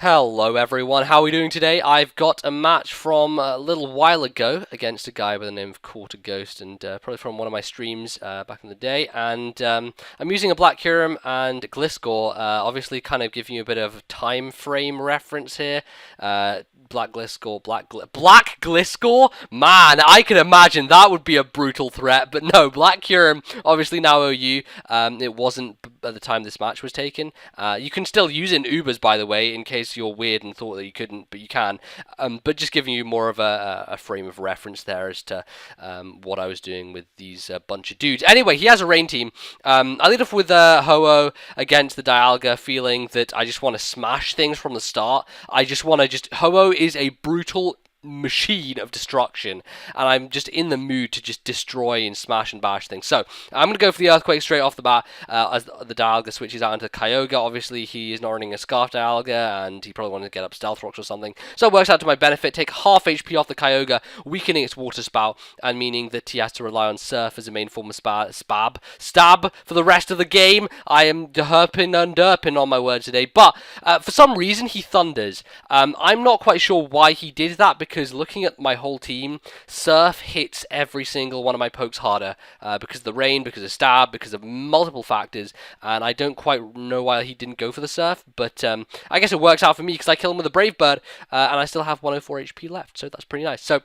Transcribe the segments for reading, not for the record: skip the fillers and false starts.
Hello everyone, how are we doing today? I've got a match from a little while ago against a guy by the name of Quarterghost, and probably from one of my streams back in the day, and I'm using a Black Curum and Gliscor, obviously kind of giving you a bit of time frame reference here. Black Gliscor? Man, I can imagine that would be a brutal threat, but no, Black Curum, obviously now OU, it wasn't at the time this match was taken. You can still use it in Ubers, by the way, in case you're weird and thought that you couldn't, but you can. But just giving you more of a frame of reference there as to what I was doing with these bunch of dudes. Anyway, he has a rain team. I lead off with Ho-Oh against the Dialga, feeling that I just want to smash things from the start. Ho-Oh is a brutal machine of destruction, and I'm just in the mood to just destroy and smash and bash things. So I'm going to go for the Earthquake straight off the bat as the Dialga switches out into Kyogre. Obviously, he is not running a Scarf Dialga, and he probably wanted to get up Stealth Rocks or something. So it works out to my benefit. Take half HP off the Kyogre, weakening its Water Spout, and meaning that he has to rely on Surf as a main form of Stab for the rest of the game. I am derping and derping on my words today, but for some reason he Thunders. I'm not quite sure why he did that, because looking at my whole team, Surf hits every single one of my pokes harder because of the rain, because of Stab, because of multiple factors, and I don't quite know why he didn't go for the Surf, but I guess it works out for me because I kill him with a Brave Bird, and I still have 104 HP left, so that's pretty nice. So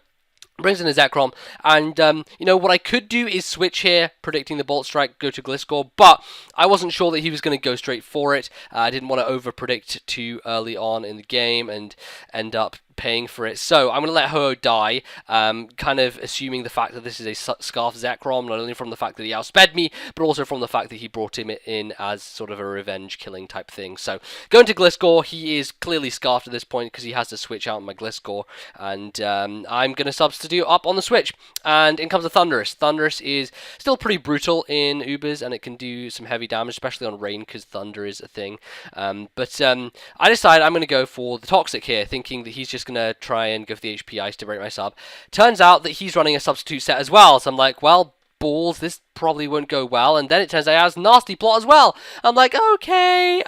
brings in a Zekrom, and what I could do is switch here, predicting the Bolt Strike, go to Gliscor, but I wasn't sure that he was going to go straight for it. I didn't want to over-predict too early on in the game and end up paying for it. So I'm going to let Ho-Oh die, kind of assuming the fact that this is a Scarf Zekrom, not only from the fact that he outsped me, but also from the fact that he brought him in as sort of a revenge killing type thing. So going to Gliscor, he is clearly Scarfed at this point because he has to switch out my Gliscor, and I'm going to substitute up on the switch, and in comes the Thundurus. Thundurus is still pretty brutal in Ubers, and it can do some heavy damage, especially on rain, because Thunder is a thing. But I decide I'm going to go for the Toxic here, thinking that he's just going to try and go for the HP Ice to break my sub. Turns out that he's running a substitute set as well, so I'm like, well, balls, this probably won't go well, and then it turns out he has Nasty Plot as well. I'm like, okay,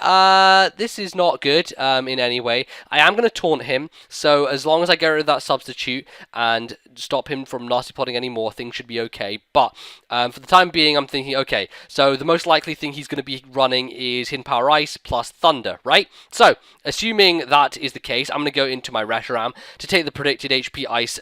this is not good in any way. I am going to taunt him, so as long as I get rid of that substitute and stop him from Nasty Plotting anymore, things should be okay. But for the time being, I'm thinking, okay, so the most likely thing he's going to be running is Hidden Power Ice plus Thunder, right? So, assuming that is the case, I'm going to go into my Reshiram to take the predicted HP Ice,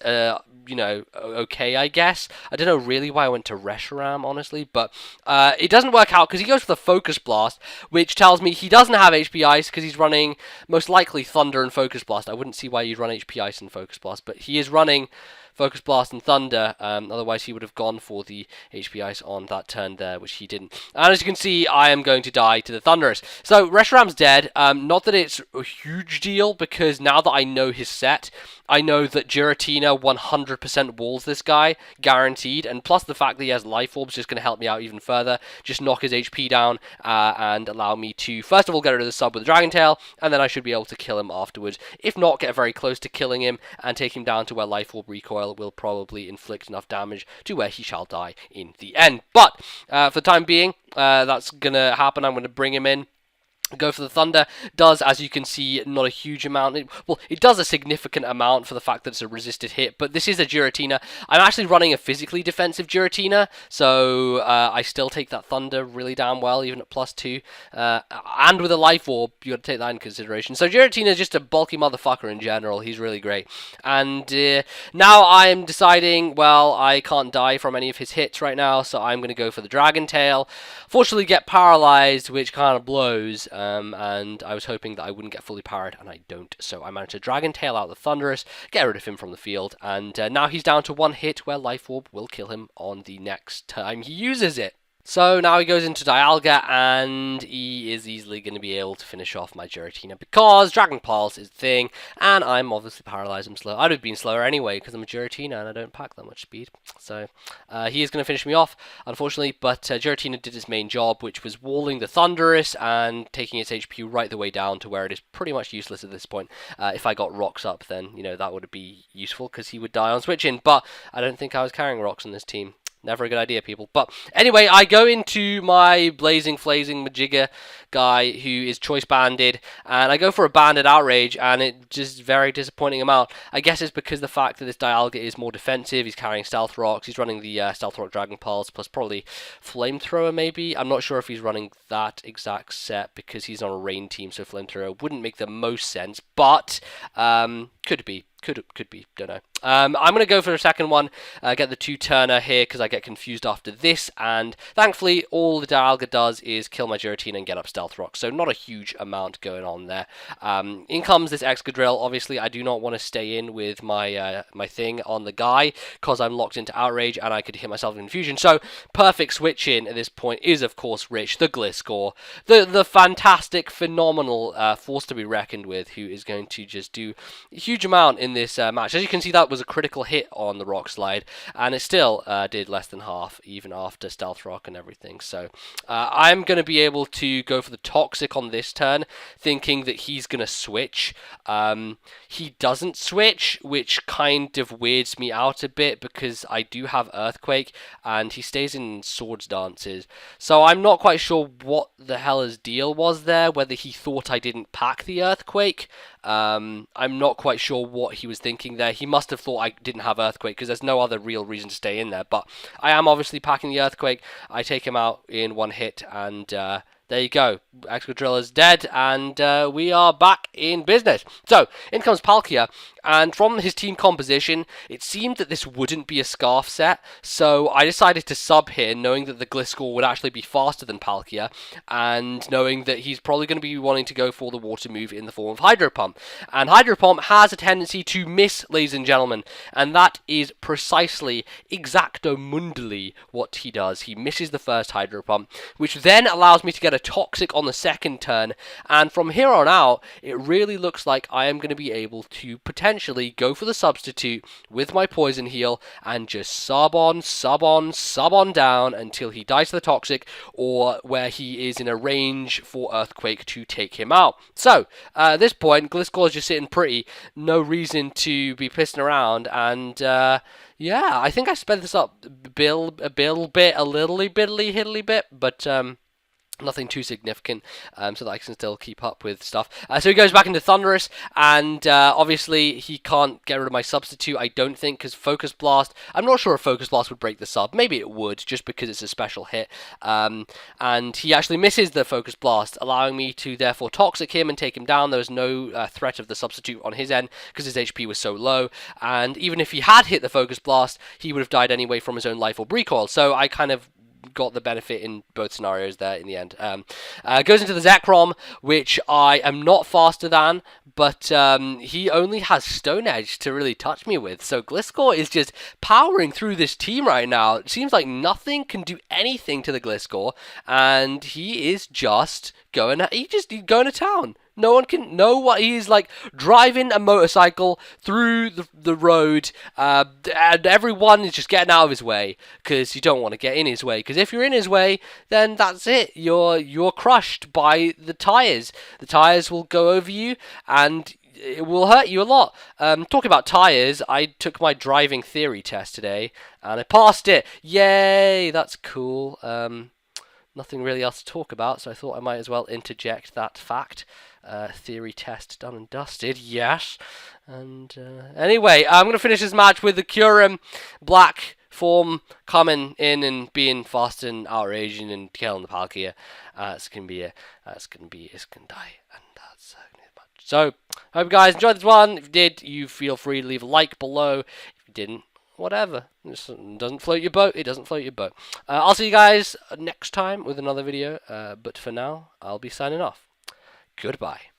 okay, I guess. I don't know really why I went to Reshiram, honestly, but it doesn't work out because he goes for the Focus Blast, which tells me he doesn't have HP Ice because he's running most likely Thunder and Focus Blast. I wouldn't see why you'd run HP Ice and Focus Blast, but he is running Focus Blast and Thunder, otherwise he would have gone for the HP Ice on that turn there, which he didn't. And as you can see, I am going to die to the Thundurus. So Reshiram's dead. Not that it's a huge deal, because now that I know his set, I know that Giratina 100% walls this guy, guaranteed, and plus the fact that he has Life Orb is just going to help me out even further, just knock his HP down, and allow me to, first of all, get rid of the sub with the Dragon Tail, and then I should be able to kill him afterwards. If not, get very close to killing him, and take him down to where Life Orb Recoil will probably inflict enough damage to where he shall die in the end. But, for the time being, that's going to happen. I'm going to bring him in. Go for the Thunder. Does, as you can see, not a huge amount. It does a significant amount for the fact that it's a resisted hit, but this is a Giratina. I'm actually running a physically defensive Giratina, so I still take that Thunder really damn well, even at +2. And with a Life Orb, you got to take that in consideration. So Giratina is just a bulky motherfucker in general. He's really great. And now I'm deciding, well, I can't die from any of his hits right now, so I'm going to go for the Dragon Tail. Fortunately, get paralyzed, which kind of blows. And I was hoping that I wouldn't get fully powered, and I don't. So I managed to Dragon Tail out the Thundurus, get rid of him from the field, and now he's down to one hit where Life Orb will kill him on the next time he uses it. So now he goes into Dialga, and he is easily going to be able to finish off my Giratina because Dragon Pulse is the thing, and I'm obviously paralyzed. I'm slow. I'd have been slower anyway because I'm a Giratina and I don't pack that much speed. So he is going to finish me off, unfortunately, but Giratina did his main job, which was walling the Thundurus and taking its HP right the way down to where it is pretty much useless at this point. If I got rocks up, then, that would be useful because he would die on switching, but I don't think I was carrying rocks on this team. Never a good idea, people. But anyway, I go into my Blazing Flazing Majigger guy who is choice banded, and I go for a banded outrage, and it just very disappointing amount. I guess it's because the fact that this Dialga is more defensive. He's carrying Stealth Rocks. He's running the Stealth Rock Dragon Pulse plus probably Flamethrower maybe. I'm not sure if he's running that exact set because he's on a rain team, so Flamethrower wouldn't make the most sense, but could be. Could be, don't know. I'm going to go for a second one, get the 2-turner here because I get confused after this, and thankfully all the Dialga does is kill my Giratina and get up Stealth Rock, so not a huge amount going on there. In comes this Excadrill. Obviously I do not want to stay in with my my thing on the guy because I'm locked into Outrage and I could hit myself in Infusion, so perfect switch in at this point is of course Rich, the Gliscor, the fantastic, phenomenal force to be reckoned with, who is going to just do a huge amount in this match. As you can see, that was a critical hit on the Rock Slide, and it still did less than half, even after Stealth Rock and everything. So I'm going to be able to go for the Toxic on this turn, thinking that he's going to switch. He doesn't switch, which kind of weirds me out a bit, because I do have Earthquake, and he stays in Swords Dances. So I'm not quite sure what the hell his deal was there, whether he thought I didn't pack the Earthquake. I'm not quite sure what he was thinking there. He must have thought I didn't have Earthquake because there's no other real reason to stay in there. But I am obviously packing the Earthquake. I take him out in one hit, and there you go. Excadrill is dead, and we are back in business. So, in comes Palkia, and from his team composition, it seemed that this wouldn't be a Scarf set, so I decided to sub here, knowing that the Gliscor would actually be faster than Palkia, and knowing that he's probably going to be wanting to go for the water move in the form of Hydro Pump. And Hydro Pump has a tendency to miss, ladies and gentlemen, and that is precisely, exactomundily what he does. He misses the first Hydro Pump, which then allows me to get a Toxic on the second turn, and from here on out, it really looks like I am going to be able to potentially go for the substitute with my Poison Heal and just sub on down until he dies to the Toxic, or where he is in a range for Earthquake to take him out. So, at this point, Gliscor is just sitting pretty, no reason to be pissing around, and yeah, I think I sped this up a little biddly hiddly bit, but nothing too significant, so that I can still keep up with stuff. So he goes back into Thunderous, and obviously he can't get rid of my substitute, I don't think, because Focus Blast, I'm not sure if Focus Blast would break the sub. Maybe it would, just because it's a special hit. And he actually misses the Focus Blast, allowing me to therefore Toxic him and take him down. There was no threat of the substitute on his end, because his HP was so low, and even if he had hit the Focus Blast, he would have died anyway from his own Life Orb recoil. So I kind of got the benefit in both scenarios there in the end. Goes into the Zekrom, which I am not faster than, but he only has Stone Edge to really touch me with. So Gliscor is just powering through this team right now. It seems like nothing can do anything to the Gliscor, and he is just going to town. No one can know what he's like, driving a motorcycle through the road, and everyone is just getting out of his way because you don't want to get in his way. Because if you're in his way, then that's it. You're crushed by the tires. The tires will go over you, and it will hurt you a lot. Talking about tires, I took my driving theory test today, and I passed it. Yay! That's cool. Nothing really else to talk about, so I thought I might as well interject that fact. Theory test done and dusted, yes. And anyway, I'm going to finish this match with the Kyurem Black form coming in and being fast and outraging and killing the Palkia. It's going to die, and that's going to be much. So, hope you guys enjoyed this one. If you did, you feel free to leave a like below. If you didn't, whatever. It doesn't float your boat. It doesn't float your boat. I'll see you guys next time with another video. But for now, I'll be signing off. Goodbye.